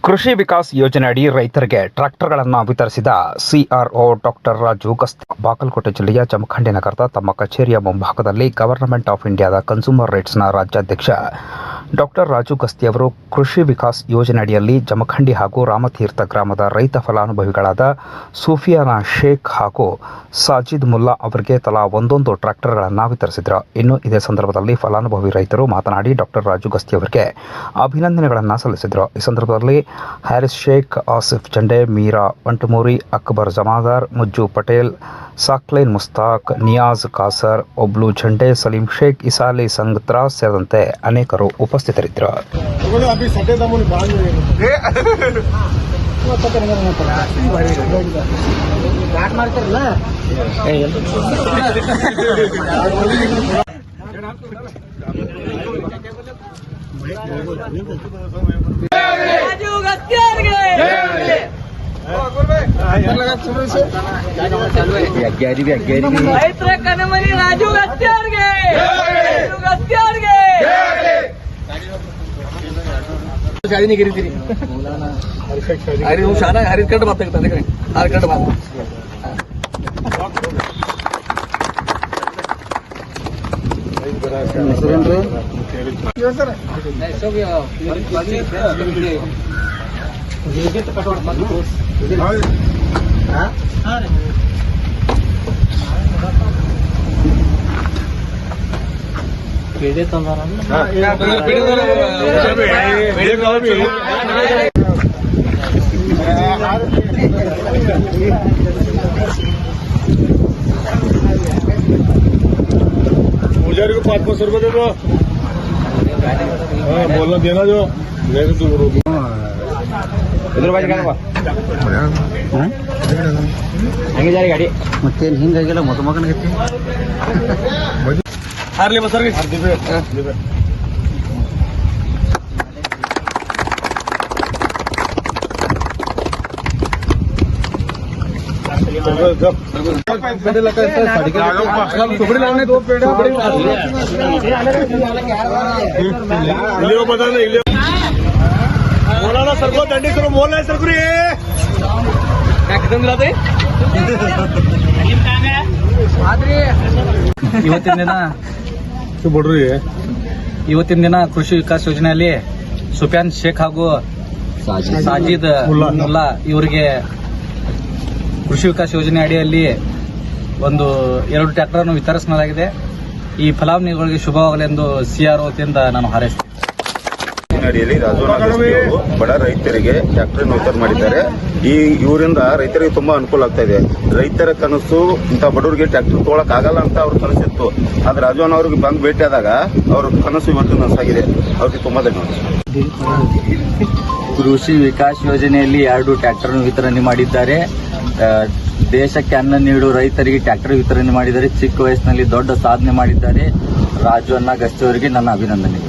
ಕೃಷಿ ವಿಕಾಸ್ ಯೋಜನೆಯಡಿ ರೈತರಿಗೆ ಟ್ರ್ಯಾಕ್ಟರ್ಗಳನ್ನು ವಿತರಿಸಿದ ಸಿಆರ್ಒ ಡಾಕ್ಟರ್ ರಾಜು ಗಸ್ತಿ ಬಾಗಲಕೋಟೆ ಜಿಲ್ಲೆಯ ಜಮಖಂಡಿ ನಗರದ ತಮ್ಮ ಕಚೇರಿಯ ಮುಂಭಾಗದಲ್ಲಿ ಗವರ್ನಮೆಂಟ್ ಆಫ್ ಇಂಡಿಯಾದ ಕನ್ಸ್ಯೂಮರ್ ರೈಟ್ಸ್ನ ರಾಜ್ಯಾಧ್ಯಕ್ಷ ಡಾಕ್ಟರ್ ರಾಜು ಗಸ್ತಿ ಅವರು ಕೃಷಿ ವಿಕಾಸ್ ಯೋಜನೆಯಡಿಯಲ್ಲಿ ಜಮಖಂಡಿ ಹಾಗೂ ರಾಮತೀರ್ಥ ಗ್ರಾಮದ ರೈತ ಫಲಾನುಭವಿಗಳಾದ ಸೂಫಿಯಾನಾ ಶೇಖ್ ಹಾಗೂ ಸಾಜಿದ್ ಮುಲ್ಲಾ ಅವರಿಗೆ ತಲಾ ಒಂದೊಂದು ಟ್ರ್ಯಾಕ್ಟರ್ಗಳನ್ನು ವಿತರಿಸಿದರು. ಇನ್ನು ಇದೇ ಸಂದರ್ಭದಲ್ಲಿ ಫಲಾನುಭವಿ ರೈತರು ಮಾತನಾಡಿ ಡಾಕ್ಟರ್ ರಾಜು ಗಸ್ತಿ ಅವರಿಗೆ ಅಭಿನಂದನೆಗಳನ್ನು ಸಲ್ಲಿಸಿದರು. ಈ ಸಂದರ್ಭದಲ್ಲಿ ಹ್ಯಾರಿಸ್ ಶೇಖ್, ಆಸಿಫ್ ಚಂಡೆ, ಮೀರಾ ವಂಟಮೂರಿ, ಅಕ್ಬರ್ ಜಮಾದಾರ್, ಮುಜ್ಜು ಪಟೇಲ್, ಸಾಕ್ಲೇನ್ ಮುಸ್ತಾಕ್, ನಿಯಾಜ್ ಕಾಸರ್, ಒಬ್ಲು ಝಂಡೆ, ಸಲೀಂ ಶೇಖ್, ಇಸಾಲಿ ಸಂಗತ್ರಾ ಸೇರಿದಂತೆ ಅನೇಕರು ಉಪಸ್ಥಿತರಿದ್ದರು. ರೈತರ ಕನಮನಿ ರಾಜು ಗಸ್ತಿ ಅವ್ರಿಗೆ ಶಾದಿನಿಗಿರಿತೀರಿ ಶಾನ ಹರಿದ ಕಂಡು ಮಾತಾಡ್ತಾರೆ ಆರು ಕಂಡು ಮಾತು पुजारी को 500 रुपये दे दो. बोलना देना जो तो ಹಂಗೆ ಜಾರಿ ಗಾಡಿ ಮತ್ತೇನು ಹಿಂಗಾಗಿಲ್ಲ ಮೊತ್ತ ಮಗನಾಗೈತಿ ಹಾರ್ಲಿ ಬಸರ್ಗೆ बोला सर को दंडी करो बोल रहे सर ಇವತ್ತಿನ ದಿನ ಕೃಷಿ ವಿಕಾಸ್ ಯೋಜನೆಯಲ್ಲಿ ಸುಫಿಯಾನ್ ಶೇಖ್ ಹಾಗೂ ಸಾಜಿದ್ ಮುಲ್ಲಾ ಇವರಿಗೆ ಕೃಷಿ ವಿಕಾಸ್ ಯೋಜನೆ ಅಡಿಯಲ್ಲಿ ಒಂದು 2 ಟ್ರ್ಯಾಕ್ಟರ್ ಅನ್ನು ವಿತರಿಸಲಾಗಿದೆ. ಈ ಫಲಾನುಭವಿಗಳಿಗೆ ಶುಭವಾಗಲೆಂದು ಸಿಆರ್ಒ ವತಿಯಿಂದ ನಾನು ಹಾರೈಸ್ತೇನೆ. ಅಡಿಯಲ್ಲಿ ರಾಜು ಬಡ ರೈತರಿಗೆ ಟ್ರ್ಯಾಕ್ಟರ್ ವಿತರಣೆ ಮಾಡಿದ್ದಾರೆ. ಇವರಿಂದ ರೈತರಿಗೆ ತುಂಬಾ ಅನುಕೂಲ ಆಗ್ತಾ ಇದೆ. ರೈತರ ಕನಸು ಇಂಥ ಬಡವರಿಗೆ ಟ್ರ್ಯಾಕ್ಟರ್ ತಗೊಳಕ್ ಆಗಲ್ಲ ಅಂತ ಅವ್ರ ಕನಸಿತ್ತು. ಆದ್ರೆ ರಾಜು ಅವ್ರಿಗೆ ಬಂದು ಭೇಟಿ ಆದಾಗ ಅವ್ರ ಕನಸು ಇವತ್ತು ನನಸಾಗಿದೆ. ಅವ್ರಿಗೆ ತುಂಬಾ ಧನ್ಯವಾದ. ಕೃಷಿ ವಿಕಾಸ್ ಯೋಜನೆಯಲ್ಲಿ 2 ಟ್ರ್ಯಾಕ್ಟರ್ ವಿತರಣೆ ಮಾಡಿದ್ದಾರೆ. ದೇಶಕ್ಕೆ ಅನ್ನ ನೀಡುವ ರೈತರಿಗೆ ಟ್ರ್ಯಾಕ್ಟರ್ ವಿತರಣೆ ಮಾಡಿದ್ದಾರೆ. ಚಿಕ್ಕ ವಯಸ್ಸಿನಲ್ಲಿ ದೊಡ್ಡ ಸಾಧನೆ ಮಾಡಿದ್ದಾರೆ. ರಾಜು ಗಸ್ತಿ ಅವರಿಗೆ ನನ್ನ ಅಭಿನಂದನೆ.